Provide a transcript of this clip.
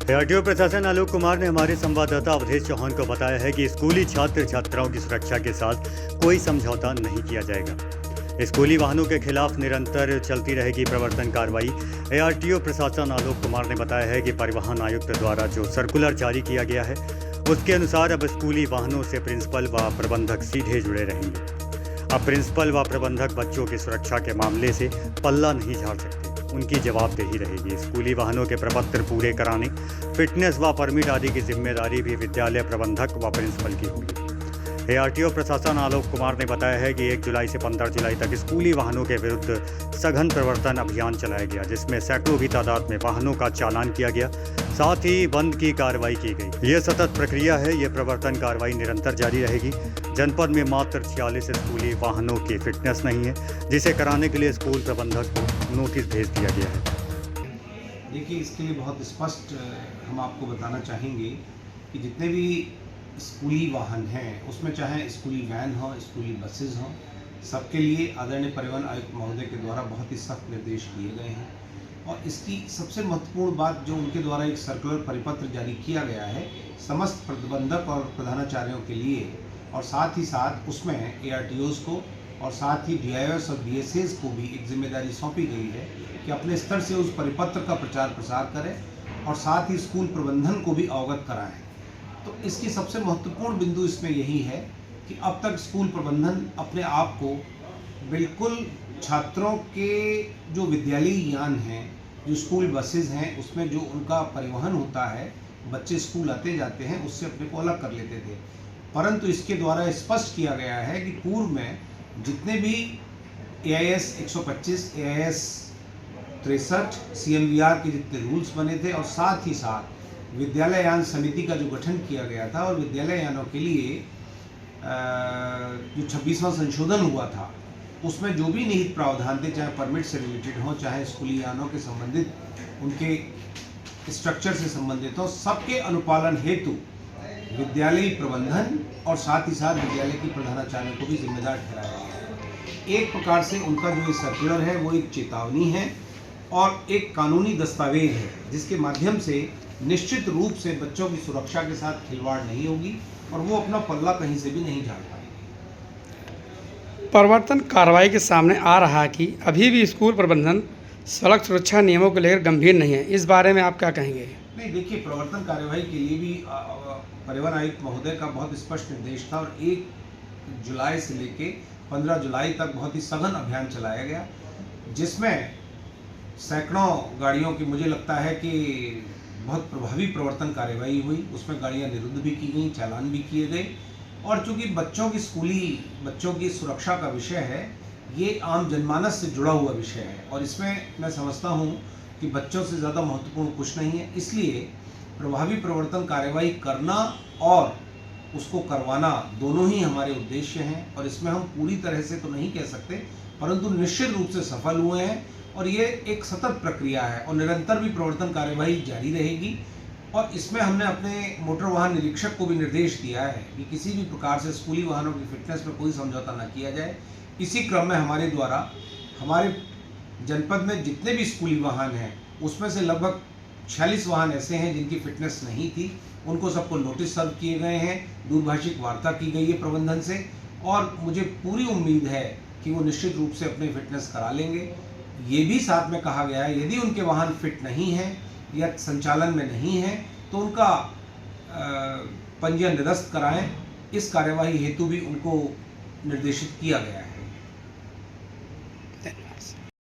RTO प्रशासन आलोक कुमार ने हमारे संवाददाता अवधेश चौहान को बताया है कि स्कूली छात्र छात्राओं की सुरक्षा के साथ कोई समझौता नहीं किया जाएगा। स्कूली वाहनों के खिलाफ निरंतर चलती रहेगी प्रवर्तन कार्रवाई। आरटीओ प्रशासन आलोक कुमार ने बताया है कि परिवहन आयुक्त द्वारा जो सर्कुलर जारी किया गया है उसके अनुसार अब स्कूली वाहनों से प्रिंसिपल व प्रबंधक सीधे जुड़े रहेंगे। अब प्रिंसिपल व प्रबंधक बच्चों की सुरक्षा के मामले से पल्ला नहीं झाड़ सकते, उनकी जवाबदेही रहेगी। स्कूली वाहनों के प्रपत्र पूरे कराने, फिटनेस व परमिट आदि की जिम्मेदारी भी विद्यालय प्रबंधक व प्रिंसिपल की होगी। आरटीओ प्रशासन आलोक कुमार ने बताया है कि 1 जुलाई से 15 जुलाई तक स्कूली वाहनों के विरुद्ध सघन प्रवर्तन अभियान चलाया गया, जिसमें सैकड़ों की तादाद में वाहनों का चालान किया गया, साथ ही बंद की कार्रवाई की गई। यह सतत प्रक्रिया है, ये प्रवर्तन कार्रवाई निरंतर जारी रहेगी। जनपद में मात्र 46 स्कूली वाहनों की फिटनेस नहीं है, जिसे कराने के लिए स्कूल प्रबंधक को नोटिस भेज दिया गया है। देखिए, इसके लिए बहुत स्पष्ट हम आपको बताना चाहेंगे कि जितने भी स्कूली वाहन हैं उसमें चाहे स्कूली वैन हो, स्कूली बसेज हों, सबके लिए आदरणीय परिवहन आयुक्त महोदय के द्वारा बहुत ही सख्त निर्देश दिए गए हैं। और इसकी सबसे महत्वपूर्ण बात जो उनके द्वारा एक सर्कुलर परिपत्र जारी किया गया है समस्त प्रबंधक और प्रधानाचार्यों के लिए, और साथ ही साथ उसमें ARTOs को और साथ ही DIOs और DSAs को भी एक जिम्मेदारी सौंपी गई है कि अपने स्तर से उस परिपत्र का प्रचार प्रसार करें और साथ ही स्कूल प्रबंधन को भी अवगत कराएं। तो इसकी सबसे महत्वपूर्ण बिंदु इसमें यही है कि अब तक स्कूल प्रबंधन अपने आप को बिल्कुल छात्रों के जो विद्यालयी यान हैं, जो स्कूल बसेज हैं, उसमें जो उनका परिवहन होता है, बच्चे स्कूल आते जाते हैं, उससे अपने को अलग कर लेते थे। परंतु इसके द्वारा स्पष्ट किया गया है कि पूर्व में जितने भी AIS 125, AIS 63, CMVR के जितने रूल्स बने थे और साथ ही साथ विद्यालय यान समिति का जो गठन किया गया था और विद्यालय यानों के लिए जो 26वां संशोधन हुआ था उसमें जो भी निहित प्रावधान थे, चाहे परमिट से रिलेटेड हो, चाहे स्कूली यानों के संबंधित उनके स्ट्रक्चर से संबंधित हो, सबके अनुपालन हेतु विद्यालयी प्रबंधन और साथ ही साथ विद्यालय की प्रधानाचार्य को भी जिम्मेदार ठहराया गया है। एक प्रकार से उनका जो सर्कुलर है वो एक चेतावनी है और एक कानूनी दस्तावेज है, जिसके माध्यम से निश्चित रूप से बच्चों की सुरक्षा के साथ खिलवाड़ नहीं होगी और वो अपना पल्ला कहीं से भी नहीं झाड़ पाएगी। प्रवर्तन कार्रवाई के सामने आ रहा है कि अभी भी स्कूल प्रबंधन सड़क सुरक्षा नियमों को लेकर गंभीर नहीं है, इस बारे में आप क्या कहेंगे? नहीं, देखिए, प्रवर्तन कार्यवाही के लिए भी परिवहन आयुक्त महोदय का बहुत स्पष्ट निर्देश था और 1 जुलाई से लेके 15 जुलाई तक बहुत ही सघन अभियान चलाया गया, जिसमें सैकड़ों गाड़ियों की, मुझे लगता है कि बहुत प्रभावी प्रवर्तन कार्यवाही हुई। उसमें गाड़ियां निरुद्ध भी की गई, चालान भी किए गए। और चूंकि बच्चों की सुरक्षा का विषय है, ये आम जनमानस से जुड़ा हुआ विषय है और इसमें मैं समझता हूँ कि बच्चों से ज़्यादा महत्वपूर्ण कुछ नहीं है। इसलिए प्रभावी प्रवर्तन कार्यवाही करना और उसको करवाना दोनों ही हमारे उद्देश्य हैं और इसमें हम पूरी तरह से तो नहीं कह सकते, परंतु निश्चित रूप से सफल हुए हैं और ये एक सतत प्रक्रिया है और निरंतर भी प्रवर्तन कार्यवाही जारी रहेगी। और इसमें हमने अपने मोटर वाहन निरीक्षक को भी निर्देश दिया है कि किसी भी प्रकार से स्कूली वाहनों की फिटनेस में कोई समझौता न किया जाए। इसी क्रम में हमारे द्वारा हमारे जनपद में जितने भी स्कूली वाहन हैं उसमें से लगभग 46 वाहन ऐसे हैं जिनकी फिटनेस नहीं थी, उनको सबको नोटिस सर्व किए गए हैं, दूरभाषिक वार्ता की गई है प्रबंधन से और मुझे पूरी उम्मीद है कि वो निश्चित रूप से अपनी फिटनेस करा लेंगे। ये भी साथ में कहा गया है यदि उनके वाहन फिट नहीं है या संचालन में नहीं है तो उनका पंजीयन निरस्त कराएं। इस कार्यवाही हेतु भी उनको निर्देशित किया गया है।